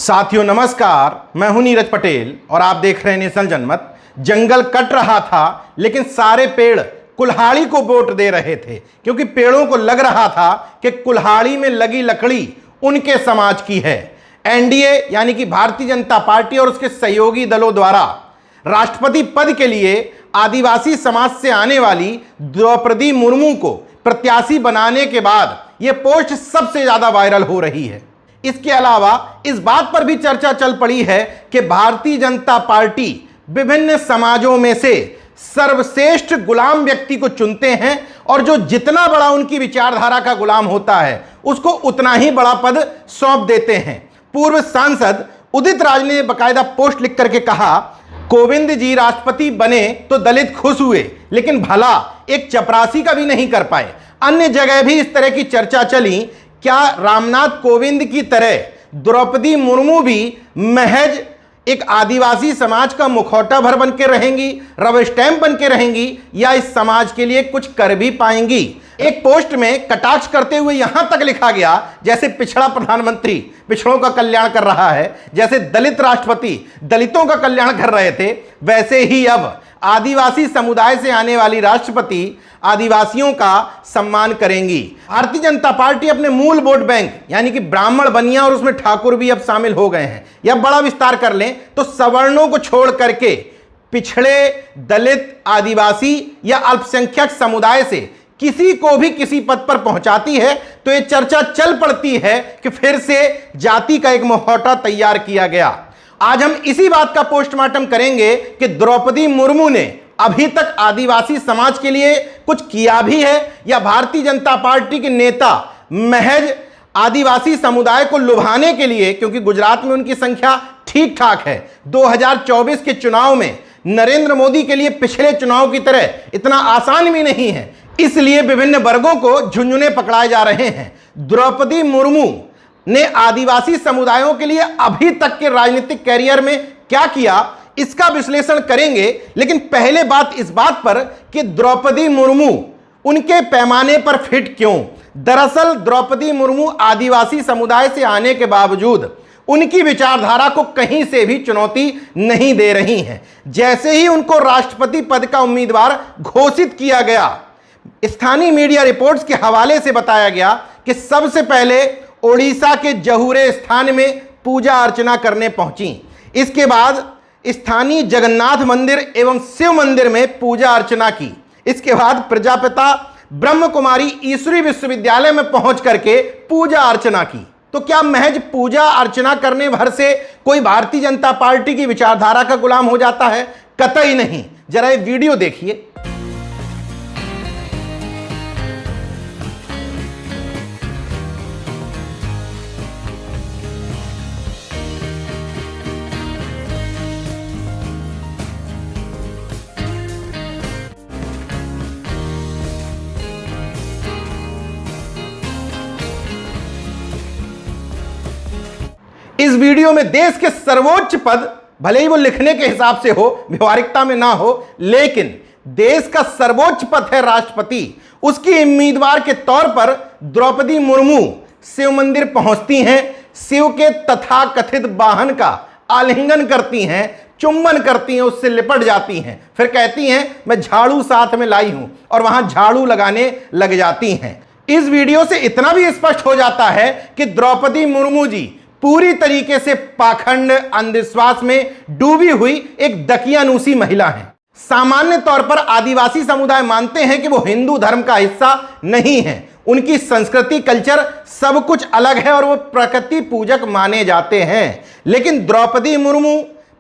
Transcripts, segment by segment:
साथियों नमस्कार, मैं हूं नीरज पटेल और आप देख रहे हैं नेशनल जनमत। जंगल कट रहा था लेकिन सारे पेड़ कुल्हाड़ी को वोट दे रहे थे क्योंकि पेड़ों को लग रहा था कि कुल्हाड़ी में लगी लकड़ी उनके समाज की है। एनडीए यानी कि भारतीय जनता पार्टी और उसके सहयोगी दलों द्वारा राष्ट्रपति पद के लिए आदिवासी समाज से आने वाली द्रौपदी मुर्मू को प्रत्याशी बनाने के बाद यह पोस्ट सबसे ज्यादा वायरल हो रही है। इसके अलावा इस बात पर भी चर्चा चल पड़ी है कि भारतीय जनता पार्टी विभिन्न समाजों में से सर्वश्रेष्ठ गुलाम व्यक्ति को चुनते हैं और जो जितना बड़ा उनकी विचारधारा का गुलाम होता है उसको उतना ही बड़ा पद सौंप देते हैं। पूर्व सांसद उदित राज ने बाकायदा पोस्ट लिख करके कहा, कोविंद जी राष्ट्रपति बने तो दलित खुश हुए लेकिन भला एक चपरासी का भी नहीं कर पाए। अन्य जगह भी इस तरह की चर्चा चली, क्या रामनाथ कोविंद की तरह द्रौपदी मुर्मू भी महज एक आदिवासी समाज का मुखौटा भर बन के रहेंगी, रबर स्टैंप बन के रहेंगी, या इस समाज के लिए कुछ कर भी पाएंगी? एक पोस्ट में कटाक्ष करते हुए यहां तक लिखा गया, जैसे पिछड़ा प्रधानमंत्री पिछड़ों का कल्याण कर रहा है, जैसे दलित राष्ट्रपति दलितों का कल्याण कर रहे थे, वैसे ही अब आदिवासी समुदाय से आने वाली राष्ट्रपति आदिवासियों का सम्मान करेंगी। भारतीय जनता पार्टी अपने मूल वोट बैंक यानी कि ब्राह्मण, बनिया और उसमें ठाकुर भी अब शामिल हो गए हैं। या बड़ा विस्तार कर लें तो सवर्णों को छोड़ करके पिछड़े, दलित, आदिवासी या अल्पसंख्यक समुदाय से किसी को भी किसी पद पर पहुंचाती है तो यह चर्चा चल पड़ती है कि फिर से जाति का एक मुखौटा तैयार किया गया। आज हम इसी बात का पोस्टमार्टम करेंगे कि द्रौपदी मुर्मू ने अभी तक आदिवासी समाज के लिए कुछ किया भी है या भारतीय जनता पार्टी के नेता महज आदिवासी समुदाय को लुभाने के लिए, क्योंकि गुजरात में उनकी संख्या ठीक ठाक है, 2024 के चुनाव में नरेंद्र मोदी के लिए पिछले चुनाव की तरह इतना आसान भी नहीं है, इसलिए विभिन्न वर्गों को झुंझुने पकड़ाए जा रहे हैं। द्रौपदी मुर्मू ने आदिवासी समुदायों के लिए अभी तक के राजनीतिक कैरियर में क्या किया, इसका विश्लेषण करेंगे। लेकिन पहले बात इस बात पर कि द्रौपदी मुर्मू उनके पैमाने पर फिट क्यों। दरअसल द्रौपदी मुर्मू आदिवासी समुदाय से आने के बावजूद उनकी विचारधारा को कहीं से भी चुनौती नहीं दे रही हैं। जैसे ही उनको राष्ट्रपति पद का उम्मीदवार घोषित किया गया, स्थानीय मीडिया रिपोर्ट्स के हवाले से बताया गया कि सबसे पहले ओडिशा के जहुरे स्थान में पूजा अर्चना करने पहुंची। इसके बाद स्थानीय जगन्नाथ मंदिर एवं शिव मंदिर में पूजा अर्चना की। इसके बाद प्रजापिता ब्रह्म कुमारी ईश्वरी विश्वविद्यालय में पहुंच करके पूजा अर्चना की। तो क्या महज पूजा अर्चना करने भर से कोई भारतीय जनता पार्टी की विचारधारा का गुलाम हो जाता है? कतई नहीं। जरा ये वीडियो देखिए। इस वीडियो में देश के सर्वोच्च पद, भले ही वो लिखने के हिसाब से हो, व्यवहारिकता में ना हो, लेकिन देश का सर्वोच्च पद है राष्ट्रपति, उसकी उम्मीदवार के तौर पर द्रौपदी मुर्मू शिव मंदिर पहुंचती हैं, शिव के तथाकथित वाहन का आलिंगन करती हैं, चुंबन करती हैं, उससे लिपट जाती हैं, फिर कहती हैं मैं झाड़ू साथ में लाई हूं और वहां झाड़ू लगाने लग जाती हैं। इस वीडियो से इतना भी स्पष्ट हो जाता है कि द्रौपदी मुर्मू जी पूरी तरीके से पाखंड, अंधविश्वास में डूबी हुई एक दकियानूसी महिला है। सामान्य तौर पर आदिवासी समुदाय मानते हैं कि वो हिंदू धर्म का हिस्सा नहीं है, उनकी संस्कृति, कल्चर सब कुछ अलग है और वो प्रकृति पूजक माने जाते हैं। लेकिन द्रौपदी मुर्मू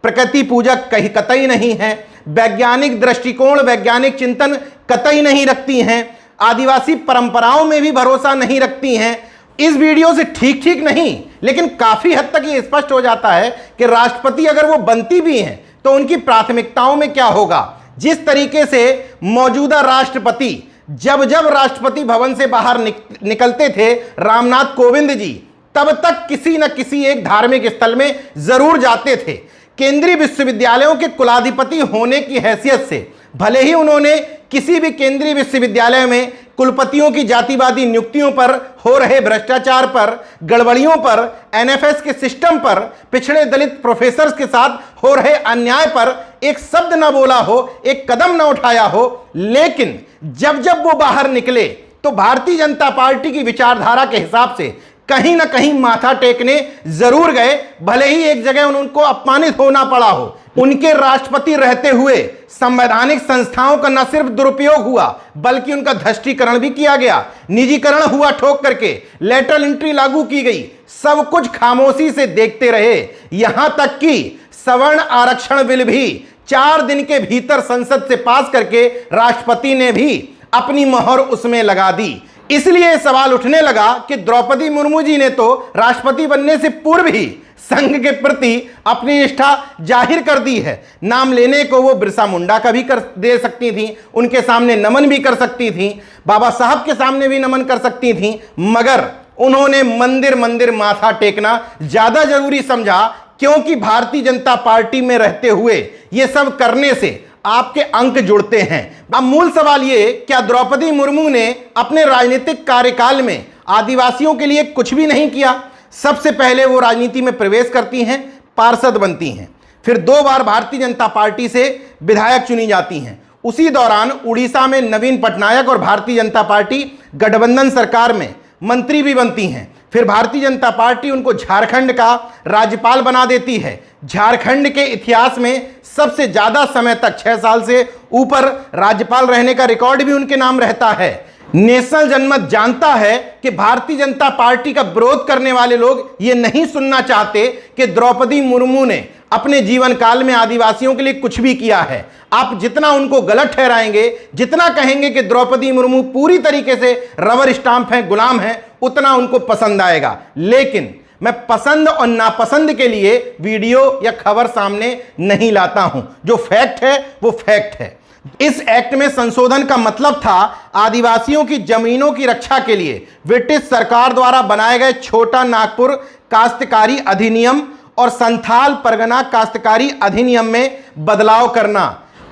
प्रकृति पूजक कहीं कतई नहीं है, वैज्ञानिक दृष्टिकोण, वैज्ञानिक चिंतन कतई नहीं रखती हैं, आदिवासी परंपराओं में भी भरोसा नहीं रखती हैं। इस वीडियो से ठीक ठीक नहीं, लेकिन काफी हद तक ये स्पष्ट हो जाता है कि राष्ट्रपति अगर वो बनती भी हैं तो उनकी प्राथमिकताओं में क्या होगा। जिस तरीके से मौजूदा राष्ट्रपति जब जब राष्ट्रपति भवन से बाहर निकलते थे रामनाथ कोविंद जी, तब तक किसी न किसी एक धार्मिक स्थल में जरूर जाते थे। केंद्रीय विश्वविद्यालयों के कुलाधिपति होने की हैसियत से भले ही उन्होंने किसी भी केंद्रीय विश्वविद्यालय में कुलपतियों की जातिवादी नियुक्तियों पर, हो रहे भ्रष्टाचार पर, गड़बड़ियों पर, एनएफएस के सिस्टम पर, पिछड़े दलित प्रोफेसर्स के साथ हो रहे अन्याय पर एक शब्द ना बोला हो, एक कदम ना उठाया हो। लेकिन जब जब वो बाहर निकले तो भारतीय जनता पार्टी की विचारधारा के हिसाब से कहीं ना कहीं माथा टेकने जरूर गए, भले ही एक जगह उनको अपमानित होना पड़ा हो। उनके राष्ट्रपति रहते हुए संवैधानिक संस्थाओं का न सिर्फ दुरुपयोग हुआ बल्कि उनका धष्टीकरण भी किया गया, निजीकरण हुआ ठोक करके, लेटरल एंट्री लागू की गई। सब कुछ खामोशी से देखते रहे, यहां तक कि सवर्ण आरक्षण बिल भी 4 दिन के भीतर संसद से पास करके राष्ट्रपति ने भी अपनी मोहर उसमें लगा दी। इसलिए सवाल उठने लगा कि द्रौपदी मुर्मू जी ने तो राष्ट्रपति बनने से पूर्व ही संघ के प्रति अपनी निष्ठा जाहिर कर दी है। नाम लेने को वो बिरसा मुंडा का भी कर दे सकती थी, उनके सामने नमन भी कर सकती थी, बाबा साहब के सामने भी नमन कर सकती थी, मगर उन्होंने मंदिर मंदिर माथा टेकना ज्यादा जरूरी समझा, क्योंकि भारतीय जनता पार्टी में रहते हुए ये सब करने से आपके अंक जुड़ते हैं। अब मूल सवाल ये, क्या द्रौपदी मुर्मू ने अपने राजनीतिक कार्यकाल में आदिवासियों के लिए कुछ भी नहीं किया? सबसे पहले वो राजनीति में प्रवेश करती हैं, पार्षद बनती हैं, फिर 2 बार भारतीय जनता पार्टी से विधायक चुनी जाती हैं। उसी दौरान उड़ीसा में नवीन पटनायक और भारतीय जनता पार्टी गठबंधन सरकार में मंत्री भी बनती हैं। फिर भारतीय जनता पार्टी उनको झारखंड का राज्यपाल बना देती है। झारखंड के इतिहास में सबसे ज्यादा समय तक 6 साल से ऊपर राज्यपाल रहने का रिकॉर्ड भी उनके नाम रहता है। नेशनल जनमत जानता है कि भारतीय जनता पार्टी का विरोध करने वाले लोग ये नहीं सुनना चाहते कि द्रौपदी मुर्मू ने अपने जीवन काल में आदिवासियों के लिए कुछ भी किया है। आप जितना उनको गलत ठहराएंगे, जितना कहेंगे कि द्रौपदी मुर्मू पूरी तरीके से रबर स्टाम्प है, गुलाम है, उतना उनको पसंद आएगा। लेकिन मैं पसंद और नापसंद के लिए वीडियो या खबर सामने नहीं लाता हूं। जो फैक्ट है वो फैक्ट है। इस एक्ट में संशोधन का मतलब था आदिवासियों की जमीनों की रक्षा के लिए ब्रिटिश सरकार द्वारा बनाए गए छोटा नागपुर काश्तकारी अधिनियम और संथाल परगना काश्तकारी अधिनियम में बदलाव करना।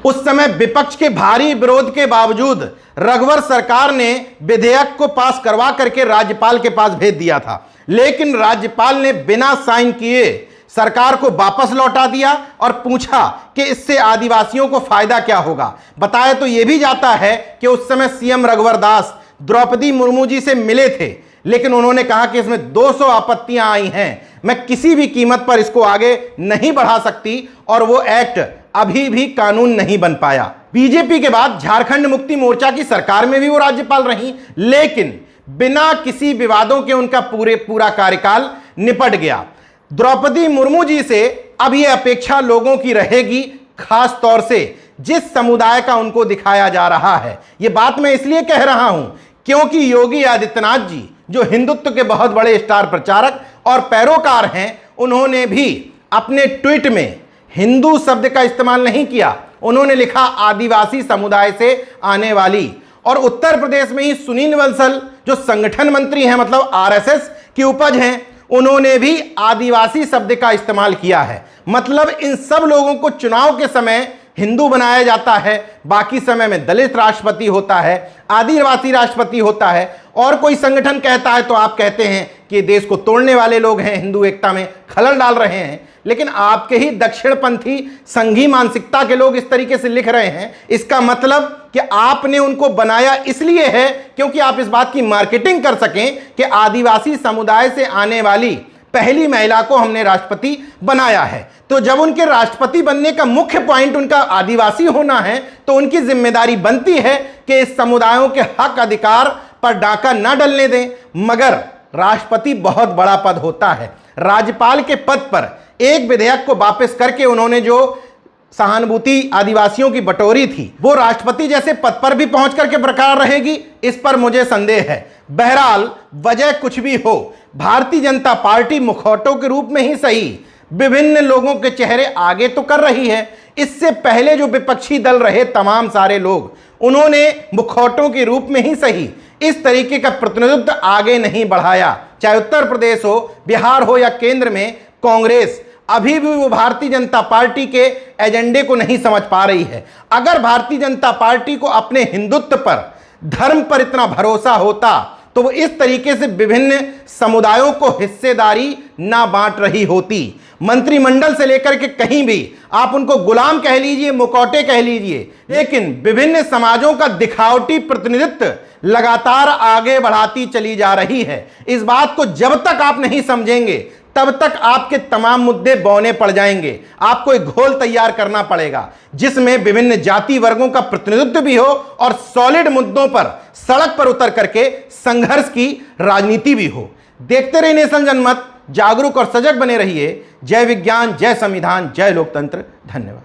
उस समय विपक्ष के भारी विरोध के बावजूद रघुवर सरकार ने विधेयक को पास करवा करके राज्यपाल के पास भेज दिया था, लेकिन राज्यपाल ने बिना साइन किए सरकार को वापस लौटा दिया और पूछा कि इससे आदिवासियों को फायदा क्या होगा। बताया तो यह भी जाता है कि उस समय सीएम रघुवर दास द्रौपदी मुर्मू जी से मिले थे, लेकिन उन्होंने कहा कि इसमें 200 आपत्तियां आई हैं, मैं किसी भी कीमत पर इसको आगे नहीं बढ़ा सकती, और वो एक्ट अभी भी कानून नहीं बन पाया। बीजेपी के बाद झारखंड मुक्ति मोर्चा की सरकार में भी वो राज्यपाल रही, लेकिन बिना किसी विवादों के उनका पूरा कार्यकाल निपट गया। द्रौपदी मुर्मू जी से अब यह अपेक्षा लोगों की रहेगी, खास तौर से जिस समुदाय का उनको दिखाया जा रहा है। यह बात मैं इसलिए कह रहा हूं क्योंकि योगी आदित्यनाथ जी, जो हिंदुत्व के बहुत बड़े स्टार प्रचारक और पैरोकार हैं, उन्होंने भी अपने ट्वीट में हिंदू शब्द का इस्तेमाल नहीं किया। उन्होंने लिखा आदिवासी समुदाय से आने वाली। और उत्तर प्रदेश में ही सुनील बंसल, जो संगठन मंत्री हैं, मतलब आरएसएस की उपज हैं, उन्होंने भी आदिवासी शब्द का इस्तेमाल किया है। मतलब इन सब लोगों को चुनाव के समय हिंदू बनाया जाता है, बाकी समय में दलित राष्ट्रपति होता है, आदिवासी राष्ट्रपति होता है, और कोई संगठन कहता है तो आप कहते हैं कि देश को तोड़ने वाले लोग हैं, हिंदू एकता में खलल डाल रहे हैं। लेकिन आपके ही दक्षिणपंथी संघी मानसिकता के लोग इस तरीके से लिख रहे हैं, इसका मतलब कि आपने उनको बनाया इसलिए है क्योंकि आप इस बात की मार्केटिंग कर सकें कि आदिवासी समुदाय से आने वाली पहली महिला को हमने राष्ट्रपति बनाया है। तो जब उनके राष्ट्रपति बनने का मुख्य पॉइंट उनका आदिवासी होना है, तो उनकी जिम्मेदारी बनती है कि इस समुदायों के हक अधिकार पर डाका न डलने दें। मगर राष्ट्रपति बहुत बड़ा पद होता है। राज्यपाल के पद पर एक विधेयक को वापस करके उन्होंने जो सहानुभूति आदिवासियों की बटोरी थी, वो राष्ट्रपति जैसे पद पर भी पहुंच करके बरकरार रहेगी, इस पर मुझे संदेह है। बहरहाल वजह कुछ भी हो, भारतीय जनता पार्टी मुखौटों के रूप में ही सही विभिन्न लोगों के चेहरे आगे तो कर रही है। इससे पहले जो विपक्षी दल रहे तमाम सारे लोग, उन्होंने मुखौटों के रूप में ही सही इस तरीके का प्रतिनिधित्व आगे नहीं बढ़ाया। चाहे उत्तर प्रदेश हो, बिहार हो या केंद्र में कांग्रेस, अभी भी वो भारतीय जनता पार्टी के एजेंडे को नहीं समझ पा रही है। अगर भारतीय जनता पार्टी को अपने हिंदुत्व पर धर्म पर इतना भरोसा होता तो वो इस तरीके से विभिन्न समुदायों को हिस्सेदारी ना बांट रही होती। मंत्रिमंडल से लेकर के कहीं भी आप उनको गुलाम कह लीजिए, मुखौटे कह लीजिए, लेकिन विभिन्न समाजों का दिखावटी प्रतिनिधित्व लगातार आगे बढ़ाती चली जा रही है। इस बात को जब तक आप नहीं समझेंगे तब तक आपके तमाम मुद्दे बौने पड़ जाएंगे। आपको एक घोल तैयार करना पड़ेगा जिसमें विभिन्न जाति वर्गों का प्रतिनिधित्व भी हो और सॉलिड मुद्दों पर सड़क पर उतर करके संघर्ष की राजनीति भी हो। देखते रहिए नेशन जनमत, जागरूक और सजग बने रहिए। जय विज्ञान, जय संविधान, जय लोकतंत्र। धन्यवाद।